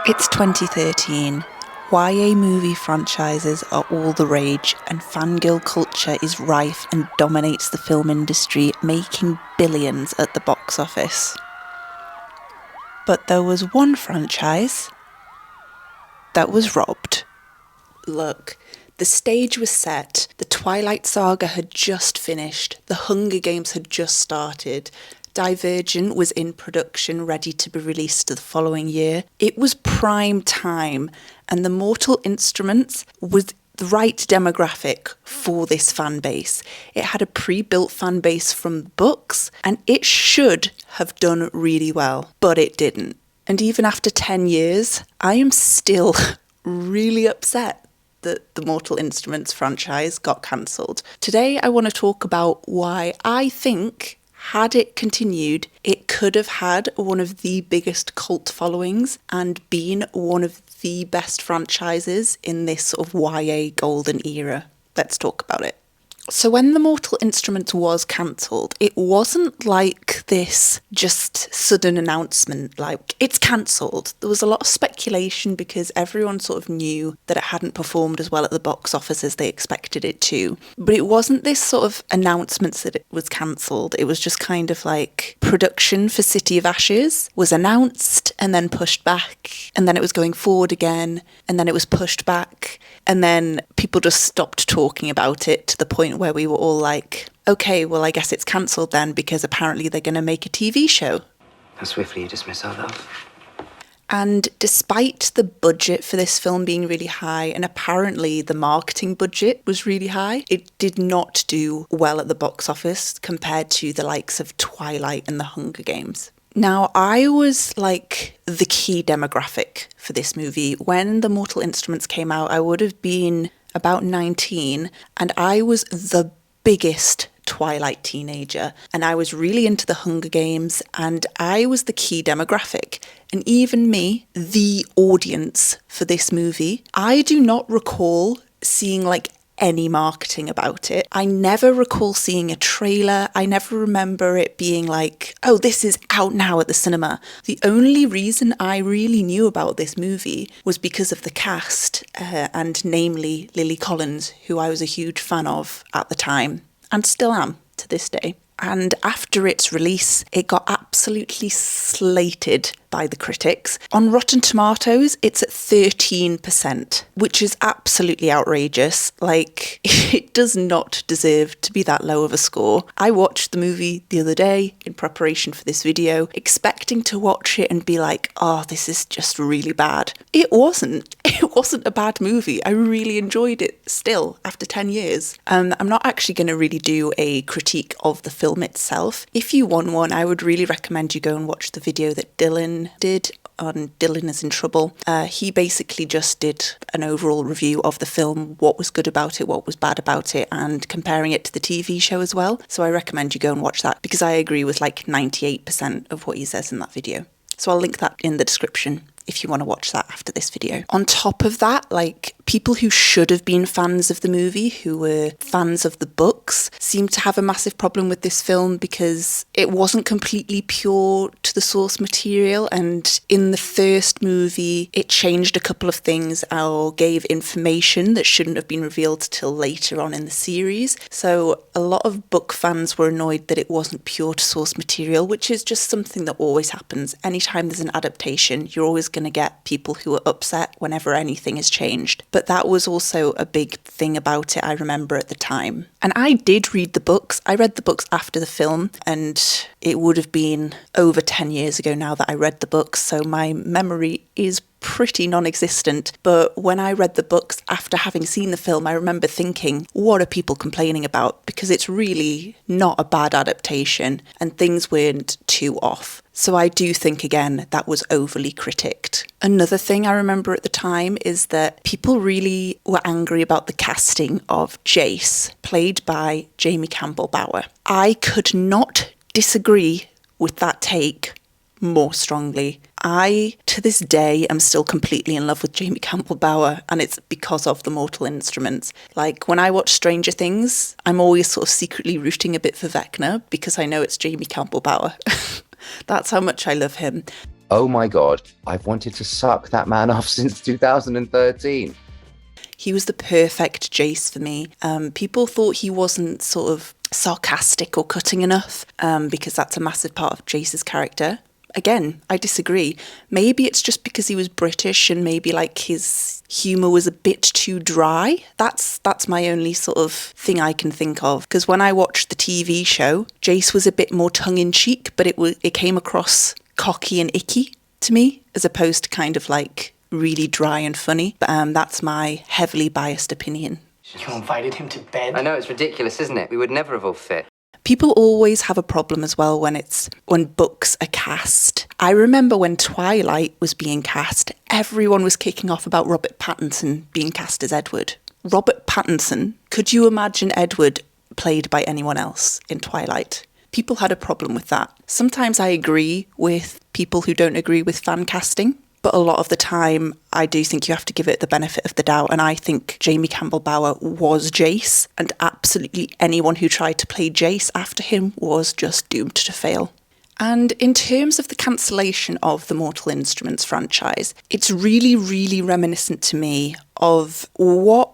It's 2013. YA movie franchises are all the rage, and fangirl culture is rife and dominates the film industry, making billions at the box office. But there was one franchise that was robbed. Look, the stage was set, the Twilight Saga had just finished, the Hunger Games had just started, Divergent was in production, ready to be released the following year. It was prime time, and the Mortal Instruments was the right demographic for this fan base. It had a pre-built fan base from the books, and it should have done really well, but it didn't. And even after 10 years, I am still really upset that the Mortal Instruments franchise got cancelled. Today, I want to talk about why I think, had it continued, it could have had one of the biggest cult followings and been one of the best franchises in this sort of YA golden era. Let's talk about it. So when the Mortal Instruments was cancelled, it wasn't like this just sudden announcement, like, it's cancelled. There was a lot of speculation because everyone sort of knew that it hadn't performed as well at the box office as they expected it to. But it wasn't this sort of announcement that it was cancelled. It was just kind of like production for City of Ashes was announced and then pushed back. And then it was going forward again. And then it was pushed back. And then people just stopped talking about it to the point where we were all like, okay, well, I guess it's cancelled then because apparently they're going to make a TV show. How swiftly you dismiss our love. And despite the budget for this film being really high, and apparently the marketing budget was really high, it did not do well at the box office compared to the likes of Twilight and the Hunger Games. Now, I was like the key demographic for this movie. When the Mortal Instruments came out, I would have been about 19, and I was the biggest Twilight teenager, and I was really into the Hunger Games, and I was the key demographic. And even me, the audience for this movie, I do not recall seeing like any marketing about it. I never recall seeing a trailer. I never remember it being like, oh, this is out now at the cinema. The only reason I really knew about this movie was because of the cast, and namely Lily Collins, who I was a huge fan of at the time, and still am to this day. And after its release, it got absolutely slated by the critics. On Rotten Tomatoes, it's at 13%, which is absolutely outrageous. Like, it does not deserve to be that low of a score. I watched the movie the other day in preparation for this video, expecting to watch it and be like, oh, this is just really bad. It wasn't. It wasn't a bad movie. I really enjoyed it still after 10 years. I'm not actually going to really do a critique of the film itself. If you want one, I would really recommend you go and watch the video that Dylan did on Dylan is in Trouble. He basically just did an overall review of the film, what was good about it, what was bad about it, and comparing it to the TV show as well. So I recommend you go and watch that because I agree with like 98% of what he says in that video. So I'll link that in the description if you want to watch that after this video. On top of that, like, people who should have been fans of the movie, who were fans of the books, seem to have a massive problem with this film because it wasn't completely pure to the source material, and in the first movie it changed a couple of things or gave information that shouldn't have been revealed till later on in the series. So a lot of book fans were annoyed that it wasn't pure to source material, which is just something that always happens. Anytime there's an adaptation, you're always going to get people who are upset whenever anything is changed. But that was also a big thing about it, I remember at the time. And I did read the books. I read the books after the film, and it would have been over 10 years ago now that I read the books, so my memory is pretty non-existent. But when I read the books after having seen the film, I remember thinking, what are people complaining about? Because it's really not a bad adaptation and things weren't too off. So I do think, again, that was overly critiqued. Another thing I remember at the time is that people really were angry about the casting of Jace, played by Jamie Campbell Bower. I could not disagree with that take more strongly. I, to this day, am still completely in love with Jamie Campbell Bower, and it's because of the Mortal Instruments. Like, when I watch Stranger Things, I'm always sort of secretly rooting a bit for Vecna because I know it's Jamie Campbell Bower. That's how much I love him. oh my God, I've wanted to suck that man off since 2013. He was the perfect Jace for me. People thought he wasn't sort of sarcastic or cutting enough, because that's a massive part of Jace's character. Again, I disagree. Maybe it's just because he was British and maybe like his humour was a bit too dry. That's my only sort of thing I can think of. Because when I watched the TV show, Jace was a bit more tongue-in-cheek, but it came across cocky and icky to me, as opposed to kind of like really dry and funny. But that's my heavily biased opinion. You invited him to bed? I know, it's ridiculous, isn't it? We would never have all fit. People always have a problem as well when books are cast. I remember when Twilight was being cast, everyone was kicking off about Robert Pattinson being cast as Edward. Robert Pattinson, could you imagine Edward played by anyone else in Twilight? People had a problem with that. Sometimes I agree with people who don't agree with fan casting, but a lot of the time, I do think you have to give it the benefit of the doubt. And I think Jamie Campbell Bower was Jace, and absolutely anyone who tried to play Jace after him was just doomed to fail. And in terms of the cancellation of the Mortal Instruments franchise, it's really, really reminiscent to me of what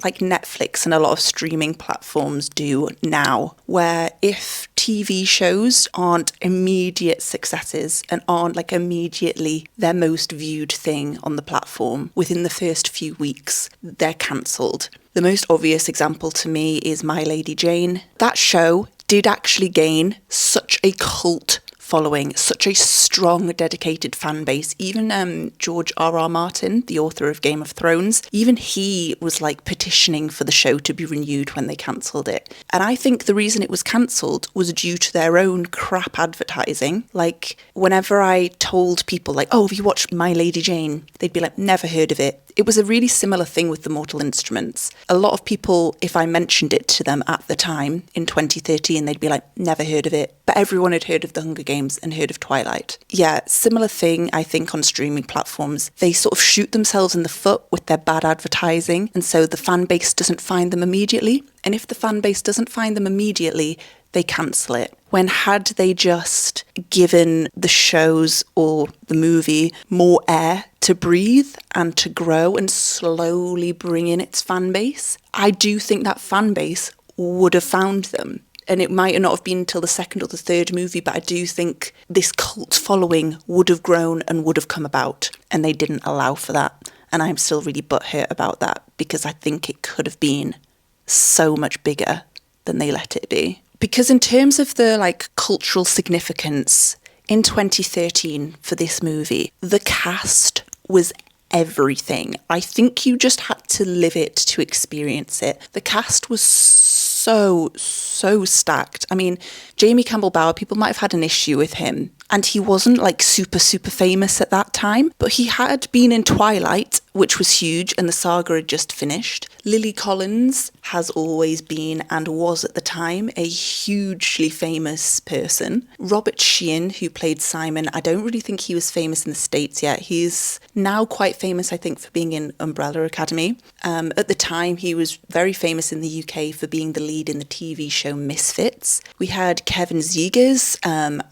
like Netflix and a lot of streaming platforms do now, where if TV shows aren't immediate successes and aren't like immediately their most viewed thing on the platform within the first few weeks, they're cancelled. The most obvious example to me is My Lady Jane. That show did actually gain such a cult following, such a strong, dedicated fan base. Even George R.R. Martin, the author of Game of Thrones, even he was like petitioning for the show to be renewed when they cancelled it. And I think the reason it was cancelled was due to their own crap advertising. Like, whenever I told people like, oh, have you watched My Lady Jane? They'd be like, never heard of it. It was a really similar thing with the Mortal Instruments. A lot of people, if I mentioned it to them at the time in 2013, they'd be like, never heard of it. But everyone had heard of The Hunger Games and heard of Twilight. Yeah, similar thing, I think, on streaming platforms. They sort of shoot themselves in the foot with their bad advertising, and so the fan base doesn't find them immediately. And if the fan base doesn't find them immediately, they cancel it. When had they just given the shows or the movie more air to breathe and to grow and slowly bring in its fan base, I do think that fan base would have found them. And it might not have been until the second or the third movie, but I do think this cult following would have grown and would have come about. And they didn't allow for that. And I'm still really butthurt about that because I think it could have been so much bigger than they let it be. Because in terms of the like cultural significance, in 2013 for this movie, the cast was everything. I think you just had to live it to experience it. The cast was so stacked. I mean, Jamie Campbell Bower, people might have had an issue with him, and he wasn't like super famous at that time, but he had been in Twilight, which was huge, and the saga had just finished. Lily Collins has always been, and was at the time, a hugely famous person. Robert Sheehan, who played Simon, I don't really think he was famous in the States yet. He's now quite famous, I think, for being in Umbrella Academy. At the time, he was very famous in the UK for being the lead in the TV show Misfits. We had Kevin Zegers.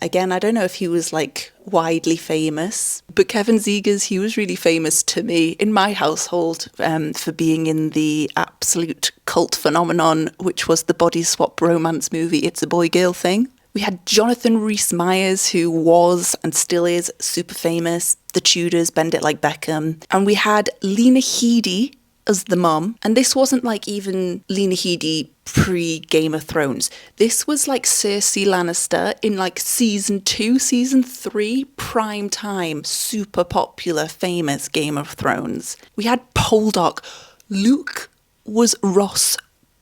Again, I don't know if he was like widely famous, but Kevin Zegers, he was really famous to me in my household for being in the absolute cult phenomenon, which was the body swap romance movie It's a Boy Girl Thing. We had Jonathan Rhys-Meyers, who was and still is super famous, The Tudors, Bend It Like Beckham. And we had Lena Headey as the mum. And this wasn't like even Lena Headey pre-Game of Thrones. This was like Cersei Lannister in like season 2, season 3, prime time, super popular, famous Game of Thrones. We had Poldark. Luke was Ross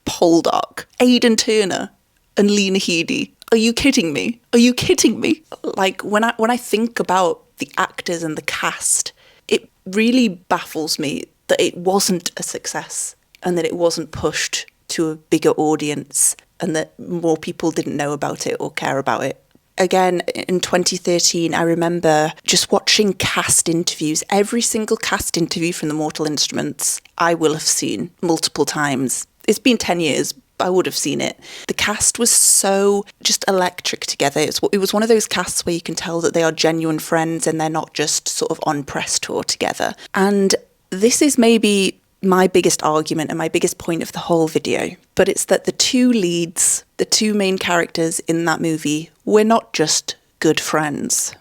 Poldark. Aidan Turner and Lena Headey. Are you kidding me? Are you kidding me? Like, when I think about the actors and the cast, it really baffles me that it wasn't a success and that it wasn't pushed to a bigger audience and that more people didn't know about it or care about it. Again, in 2013, I remember just watching cast interviews. Every single cast interview from the Mortal Instruments I will have seen multiple times. It's been 10 years, I would have seen it. The cast was so just electric together. It was one of those casts where you can tell that they are genuine friends and they're not just sort of on press tour together. And this is maybe my biggest argument and my biggest point of the whole video, but it's that the two leads, the two main characters in that movie, were not just good friends.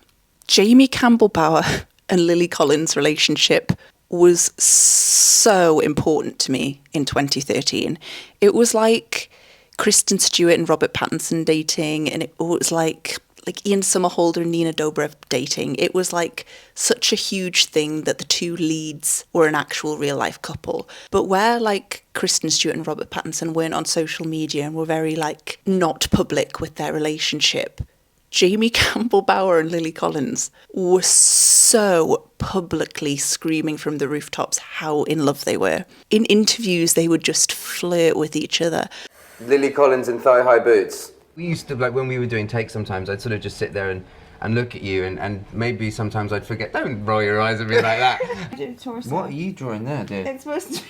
Jamie Campbell Bower and Lily Collins' relationship was so important to me in 2013. It was like Kristen Stewart and Robert Pattinson dating, and it was like Ian Somerhalder and Nina Dobrev dating. It was like such a huge thing that the two leads were an actual real life couple. But where like Kristen Stewart and Robert Pattinson weren't on social media and were very like not public with their relationship, Jamie Campbell Bower and Lily Collins were so publicly screaming from the rooftops how in love they were. In interviews, they would just flirt with each other. Lily Collins in thigh-high boots. We used to, like, when we were doing takes sometimes, I'd sort of just sit there and look at you, and maybe sometimes I'd forget. Don't roll your eyes at me like that. What are you drawing there, dear? It's supposed to be...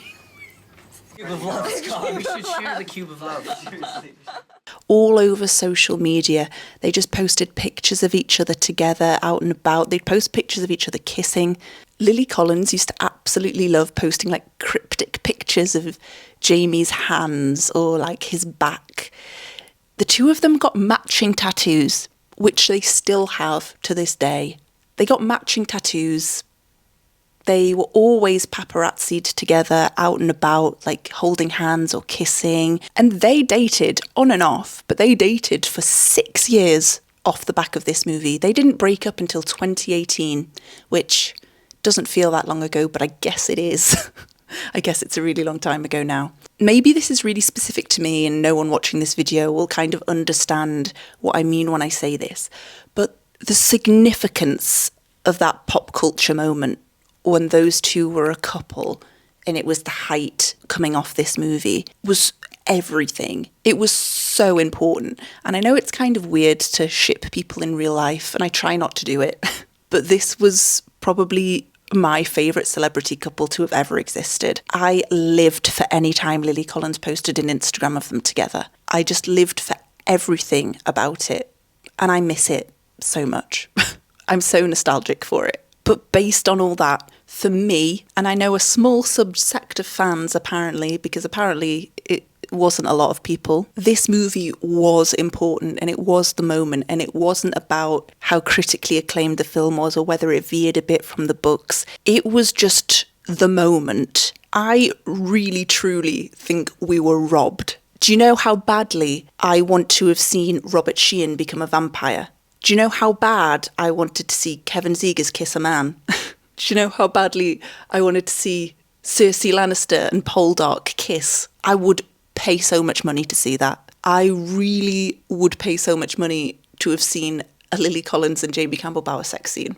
Cube of love, Scott. We should shoot the cube of love. All over social media, they just posted pictures of each other together out and about. They'd post pictures of each other kissing. Lily Collins used to absolutely love posting like cryptic pictures of Jamie's hands or like his back. The two of them got matching tattoos, which they still have to this day. They got matching tattoos. They were always paparazzi'd together out and about, like holding hands or kissing. And they dated on and off, but they dated for 6 years off the back of this movie. They didn't break up until 2018, which doesn't feel that long ago, but I guess it is. I guess it's a really long time ago now. Maybe this is really specific to me and no one watching this video will kind of understand what I mean when I say this. But the significance of that pop culture moment when those two were a couple and it was the height coming off this movie was everything. It was so important. And I know it's kind of weird to ship people in real life, and I try not to do it, but this was probably my favourite celebrity couple to have ever existed. I lived for any time Lily Collins posted an Instagram of them together. I just lived for everything about it, and I miss it so much. I'm so nostalgic for it. But based on all that, for me, and I know a small subsect of fans apparently, because apparently it wasn't a lot of people, this movie was important and it was the moment, and it wasn't about how critically acclaimed the film was or whether it veered a bit from the books. It was just the moment. I really truly think we were robbed. Do you know how badly I want to have seen Robert Sheehan become a vampire? Do you know how bad I wanted to see Kevin Zegers kiss a man? Do you know how badly I wanted to see Cersei Lannister and Poldark kiss? I would pay so much money to see that. I really would pay so much money to have seen a Lily Collins and Jamie Campbell Bower sex scene.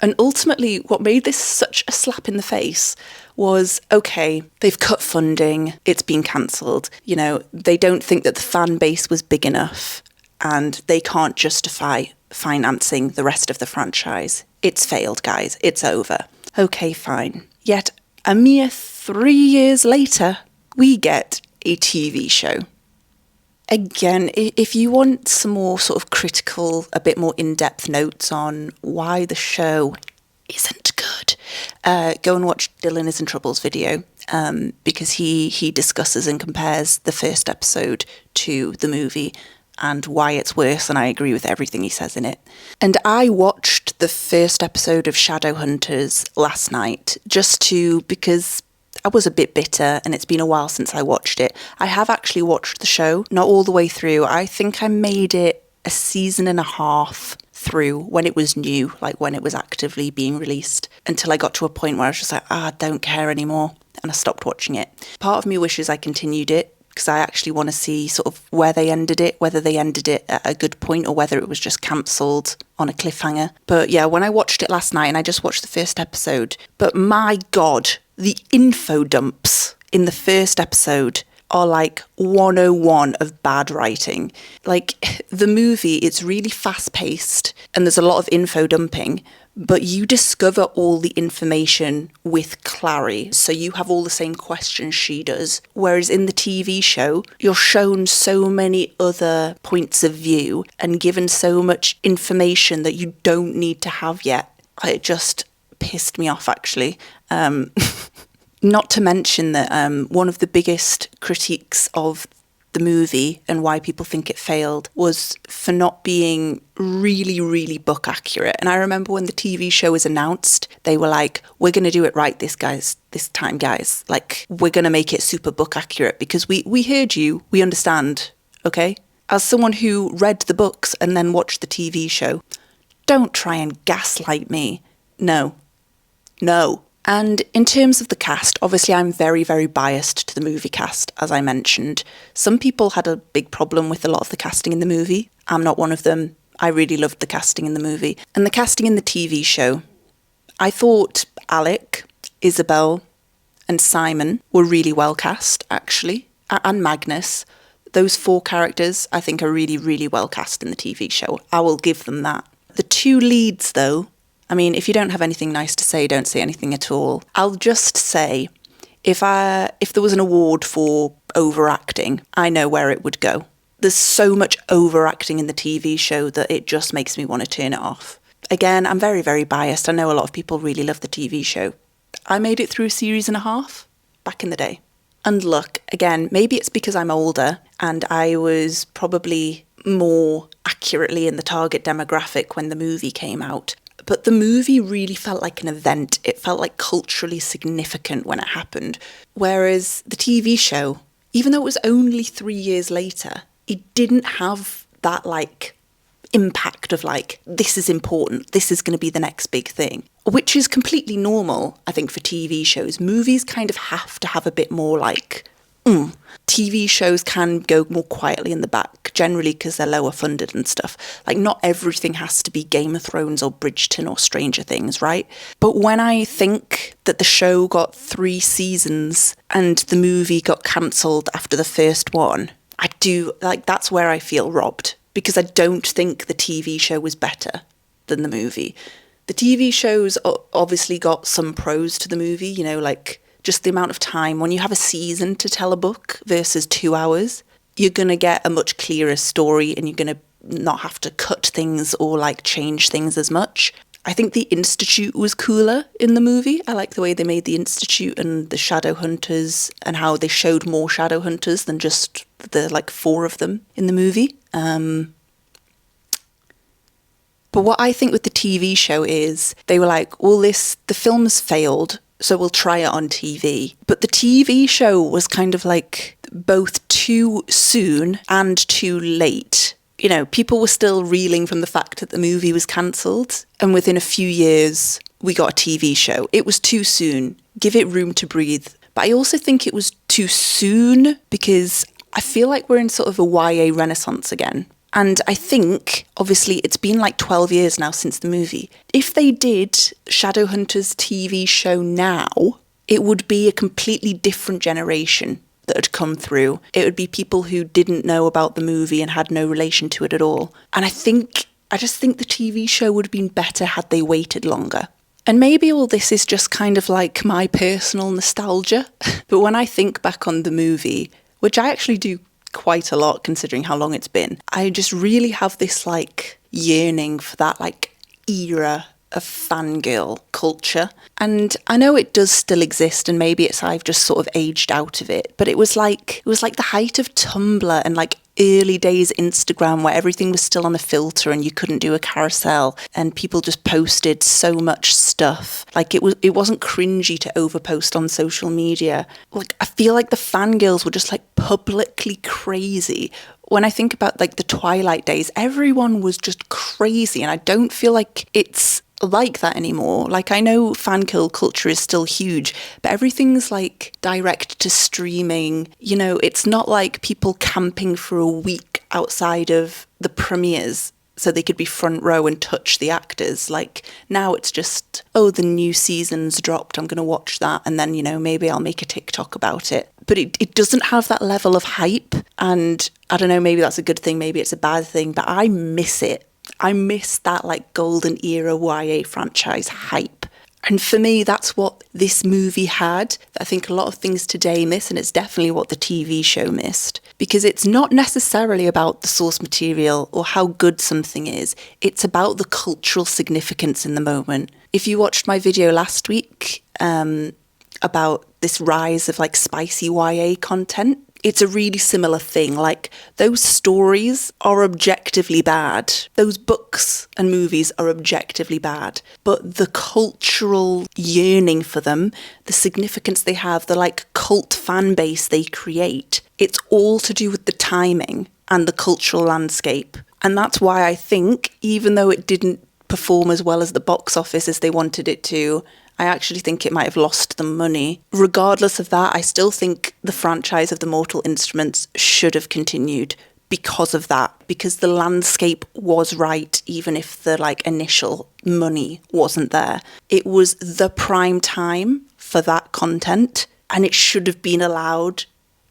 And ultimately, what made this such a slap in the face was, okay, they've cut funding, it's been cancelled. You know, they don't think that the fan base was big enough and they can't justify financing the rest of the franchise. It's failed, guys. It's over. Okay, fine. Yet, a mere 3 years later, we get a TV show. Again, if you want some more sort of critical, a bit more in-depth notes on why the show isn't good, go and watch Dylan Is in Trouble's video, because he discusses and compares the first episode to the movie and why it's worse, and I agree with everything he says in it. And I watched the first episode of Shadowhunters last night because I was a bit bitter and it's been a while since I watched it. I have actually watched the show, not all the way through. I think I made it a season and a half through when it was new, like when it was actively being released, until I got to a point where I was just like, I don't care anymore, and I stopped watching it. Part of me wishes I continued it, because I actually want to see sort of where they ended it, whether they ended it at a good point or whether it was just cancelled on a cliffhanger. But yeah, when I watched it last night, and I just watched the first episode, but my God, the info dumps in the first episode are like 101 of bad writing. Like, the movie, it's really fast-paced and there's a lot of info dumping, but you discover all the information with Clary, so you have all the same questions she does. Whereas in the TV show, you're shown so many other points of view and given so much information that you don't need to have yet. It just pissed me off, actually. Not to mention that one of the biggest critiques of the movie and why people think it failed was for not being really, really book accurate. And I remember when the TV show was announced, they were like, we're going to do it right this time, guys. Like, we're going to make it super book accurate because we heard you, we understand, okay? As someone who read the books and then watched the TV show, don't try and gaslight me. No. And in terms of the cast, obviously I'm very, very biased to the movie cast, as I mentioned. Some people had a big problem with a lot of the casting in the movie. I'm not one of them. I really loved the casting in the movie. And the casting in the TV show, I thought Alec, Isabel and Simon were really well cast, actually. And Magnus. Those 4 characters, I think, are really, really well cast in the TV show. I will give them that. The 2 leads, though, I mean, if you don't have anything nice to say, don't say anything at all. I'll just say, if there was an award for overacting, I know where it would go. There's so much overacting in the TV show that it just makes me want to turn it off. Again, I'm very, very biased. I know a lot of people really love the TV show. I made it through a series and a half back in the day. And look, again, maybe it's because I'm older and I was probably more accurately in the target demographic when the movie came out. But the movie really felt like an event. It felt like culturally significant when it happened. Whereas the TV show, even though it was only 3 years later, it didn't have that like impact of like, this is important, this is going to be the next big thing. Which is completely normal, I think, for TV shows. Movies kind of have to have a bit more like, TV shows can go more quietly in the back, generally because they're lower funded and stuff. Like, not everything has to be Game of Thrones or Bridgerton or Stranger Things, right? But when I think that the show got 3 seasons and the movie got cancelled after the first one, I do, like, that's where I feel robbed. Because I don't think the TV show was better than the movie. The TV shows obviously got some pros to the movie, you know, like, just the amount of time. When you have a season to tell a book versus 2 hours, you're going to get a much clearer story and you're going to not have to cut things or like change things as much. I think the Institute was cooler in the movie. I like the way they made the Institute and the shadow hunters and how they showed more shadow hunters than just the like 4 of them in the movie. But what I think with the TV show is they were like, well, the film's failed, so we'll try it on TV. But the TV show was kind of like both too soon and too late. You know, people were still reeling from the fact that the movie was cancelled. And within a few years, we got a TV show. It was too soon. Give it room to breathe. But I also think it was too soon because I feel like we're in sort of a YA renaissance again. And I think, obviously, it's been like 12 years now since the movie. If they did Shadowhunters TV show now, it would be a completely different generation that had come through. It would be people who didn't know about the movie and had no relation to it at all. And I just think the TV show would have been better had they waited longer. And maybe all this is just kind of like my personal nostalgia. But when I think back on the movie, which I actually do quite a lot considering how long it's been, I just really have this like yearning for that like era of fangirl culture. And I know it does still exist and maybe I've just sort of aged out of it, but it was like the height of Tumblr and like early days Instagram where everything was still on a filter and you couldn't do a carousel and people just posted so much stuff. Like it wasn't cringy to overpost on social media. Like I feel like the fangirls were just like publicly crazy. When I think about like the Twilight days, everyone was just crazy and I don't feel like it's like that anymore. Like I know fangirl culture is still huge, but everything's like direct to streaming. You know, it's not like people camping for a week outside of the premieres so they could be front row and touch the actors. Like now it's just, oh, the new season's dropped, I'm going to watch that. And then, you know, maybe I'll make a TikTok about it. But it doesn't have that level of hype. And I don't know, maybe that's a good thing, maybe it's a bad thing, but I miss it. I miss that like golden era YA franchise hype. And for me, that's what this movie had. I think a lot of things today miss, and it's definitely what the TV show missed. Because it's not necessarily about the source material or how good something is. It's about the cultural significance in the moment. If you watched my video last week about this rise of like spicy YA content, it's a really similar thing. Like, those stories are objectively bad. Those books and movies are objectively bad. But the cultural yearning for them, the significance they have, the like cult fan base they create, it's all to do with the timing and the cultural landscape. And that's why I think, even though it didn't perform as well as the box office as they wanted it to, I actually think it might have lost them money. Regardless of that, I still think the franchise of the Mortal Instruments should have continued because of that, because the landscape was right, even if the like initial money wasn't there. It was the prime time for that content, and it should have been allowed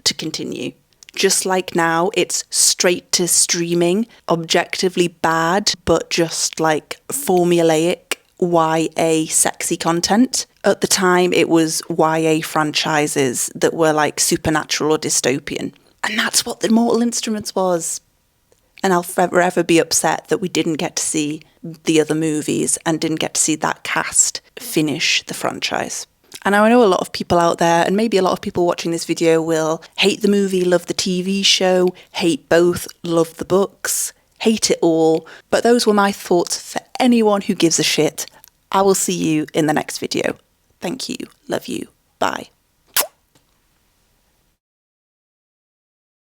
to continue. Just like now, it's straight to streaming, objectively bad, but just like formulaic YA sexy content. At the time, it was YA franchises that were like supernatural or dystopian. And that's what the Mortal Instruments was. And I'll forever be upset that we didn't get to see the other movies and didn't get to see that cast finish the franchise. And I know a lot of people out there, and maybe a lot of people watching this video, will hate the movie, love the TV show, hate both, love the books, hate it all. But those were my thoughts for anyone who gives a shit. I will see you in the next video. Thank you. Love you. Bye.